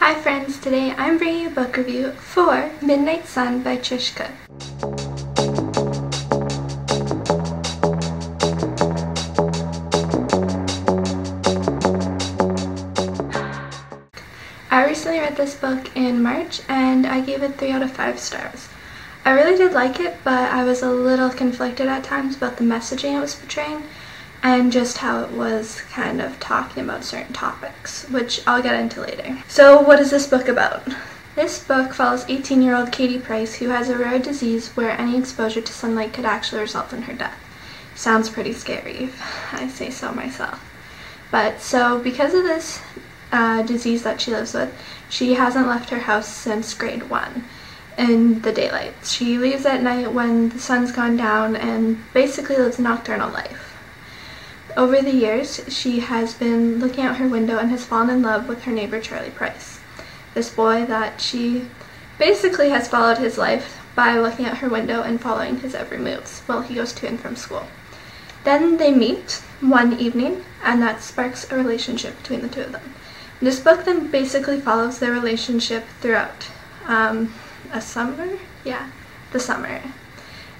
Hi friends, today I'm bringing you a book review for Midnight Sun by Trishka. I recently read this book in March and I gave it 3 out of 5 stars. I really did like it, but I was a little conflicted at times about the messaging it was portraying and just how it was kind of talking about certain topics, which I'll get into later. So what is this book about? This book follows 18-year-old Katie Price, who has a rare disease where any exposure to sunlight could actually result in her death. Sounds pretty scary, if I say so myself. But so because of this disease that she lives with, she hasn't left her house since grade 1 in the daylight. She leaves at night when the sun's gone down and basically lives a nocturnal life. Over the years, she has been looking out her window and has fallen in love with her neighbor Charlie Price. This boy that she basically has followed his life by looking out her window and following his every moves while he goes to and from school. Then they meet one evening, and that sparks a relationship between the two of them. This book then basically follows their relationship throughout the summer.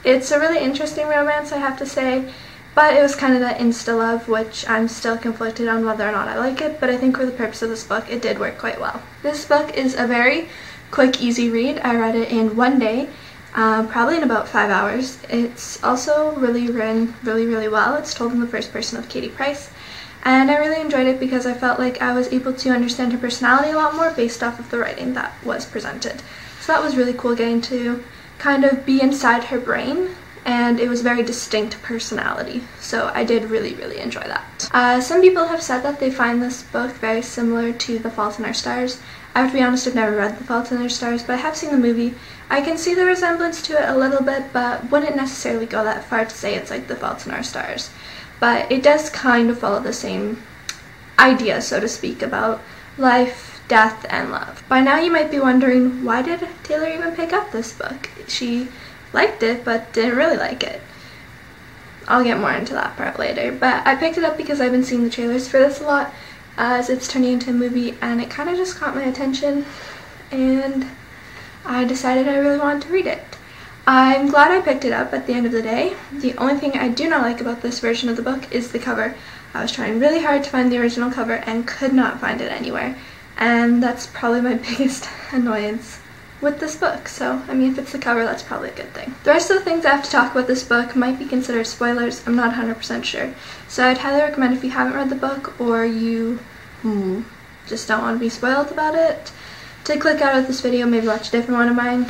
It's a really interesting romance, I have to say. But it was kind of that insta-love, which I'm still conflicted on whether or not I like it, but I think for the purpose of this book, it did work quite well. This book is a very quick, easy read. I read it in one day, probably in about 5 hours. It's also really written really well. It's told in the first person of Katie Price, and I really enjoyed it because I felt like I was able to understand her personality a lot more based off of the writing that was presented. So that was really cool, getting to kind of be inside her brain. And it was very distinct personality, so I did really enjoy that. Some people have said that they find this book very similar to The Fault in Our Stars. I have to be honest, I've never read The Fault in Our Stars, but I have seen the movie. I can see the resemblance to it a little bit, but wouldn't necessarily go that far to say it's like The Fault in Our Stars. But it does kind of follow the same idea, so to speak, about life, death, and love. By now you might be wondering, why did Taylor even pick up this book? She liked it, but didn't really like it. I'll get more into that part later, but I picked it up because I've been seeing the trailers for this a lot as it's turning into a movie, and it kind of just caught my attention, and I decided I really wanted to read it. I'm glad I picked it up at the end of the day. The only thing I do not like about this version of the book is the cover. I was trying really hard to find the original cover and could not find it anywhere, and that's probably my biggest annoyance with this book. So, I mean, if it's the cover, that's probably a good thing. The rest of the things I have to talk about this book might be considered spoilers. I'm not 100% sure. So I'd highly recommend, if you haven't read the book or you just don't want to be spoiled about it, to click out of this video, maybe watch a different one of mine.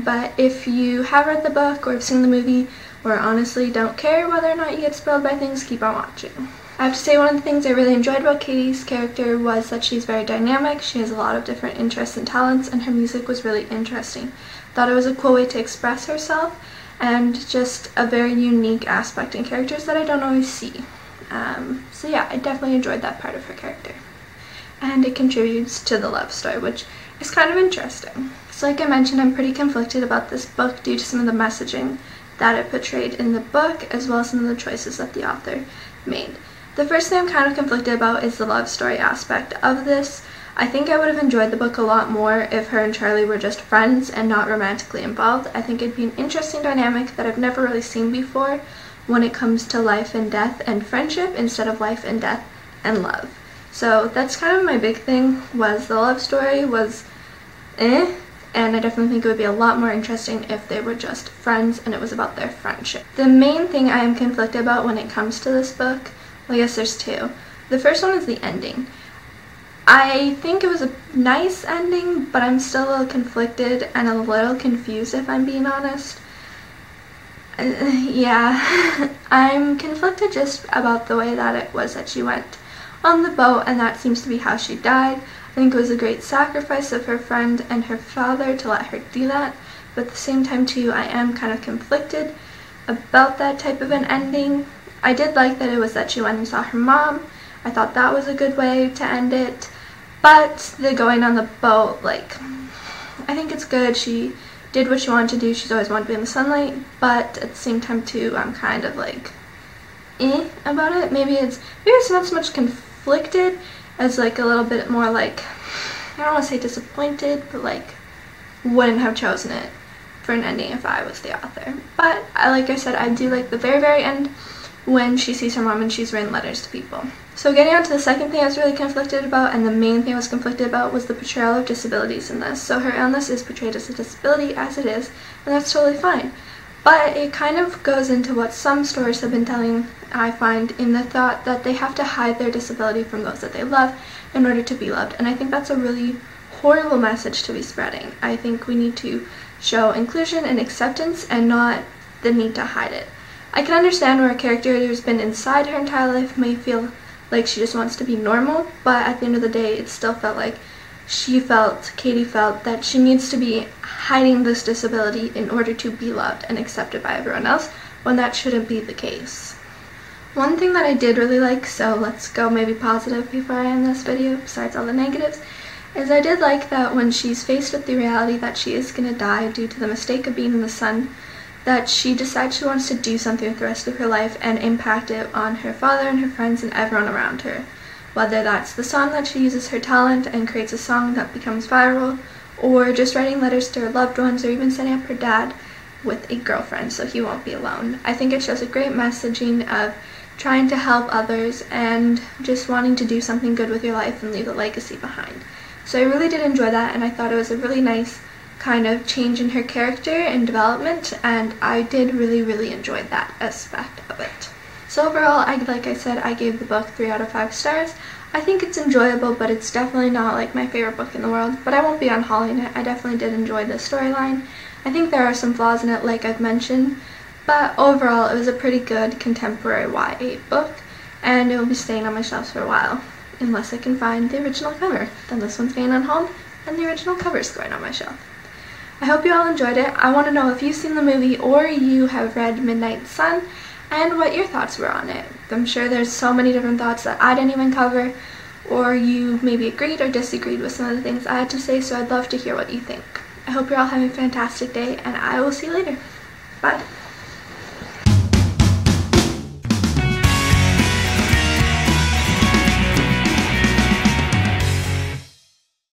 But if you have read the book or have seen the movie or honestly don't care whether or not you get spoiled by things, keep on watching. I have to say, one of the things I really enjoyed about Katie's character was that she's very dynamic. She has a lot of different interests and talents, and her music was really interesting. Thought it was a cool way to express herself, and just a very unique aspect in characters that I don't always see. So yeah, I definitely enjoyed that part of her character. And it contributes to the love story, which is kind of interesting. So like I mentioned, I'm pretty conflicted about this book due to some of the messaging that it portrayed in the book, as well as some of the choices that the author made. The first thing I'm kind of conflicted about is the love story aspect of this. I think I would have enjoyed the book a lot more if her and Charlie were just friends and not romantically involved. I think it'd be an interesting dynamic that I've never really seen before when it comes to life and death and friendship instead of life and death and love. So that's kind of my big thing, was the love story was and I definitely think it would be a lot more interesting if they were just friends and it was about their friendship. The main thing I am conflicted about when it comes to this book, well, I guess there's two. The first one is the ending. I think it was a nice ending, but I'm still a little conflicted and a little confused, if I'm being honest. Yeah, I'm conflicted just about the way that it was that she went on the boat, and that seems to be how she died. I think it was a great sacrifice of her friend and her father to let her do that, but at the same time too, I am kind of conflicted about that type of an ending. I did like that it was that she went and saw her mom. I thought that was a good way to end it. But the going on the boat, like, I think it's good. She did what she wanted to do. She's always wanted to be in the sunlight. But at the same time, too, I'm kind of like, about it. Maybe it's not so much conflicted as like a little bit more like, I don't want to say disappointed, but like wouldn't have chosen it for an ending if I was the author. But like I said, I do like the very end when she sees her mom and she's written letters to people. So getting on to the second thing I was really conflicted about, and the main thing I was conflicted about, was the portrayal of disabilities in this. So her illness is portrayed as a disability, as it is, and that's totally fine. But it kind of goes into what some stories have been telling, I find, in the thought that they have to hide their disability from those that they love in order to be loved. And I think that's a really horrible message to be spreading. I think we need to show inclusion and acceptance and not the need to hide it. I can understand where a character who's been inside her entire life may feel like she just wants to be normal, but at the end of the day, it still felt like Katie felt that she needs to be hiding this disability in order to be loved and accepted by everyone else, when that shouldn't be the case. One thing that I did really like, so let's go maybe positive before I end this video, besides all the negatives, is I did like that when she's faced with the reality that she is going to die due to the mistake of being in the sun, that she decides she wants to do something with the rest of her life and impact it on her father and her friends and everyone around her. Whether that's the song that she uses her talent and creates a song that becomes viral, or just writing letters to her loved ones, or even setting up her dad with a girlfriend so he won't be alone. I think it shows a great messaging of trying to help others and just wanting to do something good with your life and leave a legacy behind. So I really did enjoy that, and I thought it was a really nice kind of change in her character and development, and I did really enjoy that aspect of it. So overall, like I said, I gave the book 3 out of 5 stars. I think it's enjoyable, but it's definitely not like my favorite book in the world, but I won't be unhauling it. I definitely did enjoy the storyline. I think there are some flaws in it, like I've mentioned, but overall it was a pretty good contemporary YA book, and it will be staying on my shelves for a while, unless I can find the original cover. Then this one's getting unhauled, and the original cover is going on my shelf. I hope you all enjoyed it. I want to know if you've seen the movie or you have read Midnight Sun and what your thoughts were on it. I'm sure there's so many different thoughts that I didn't even cover, or you maybe agreed or disagreed with some of the things I had to say, so I'd love to hear what you think. I hope you're all having a fantastic day, and I will see you later. Bye.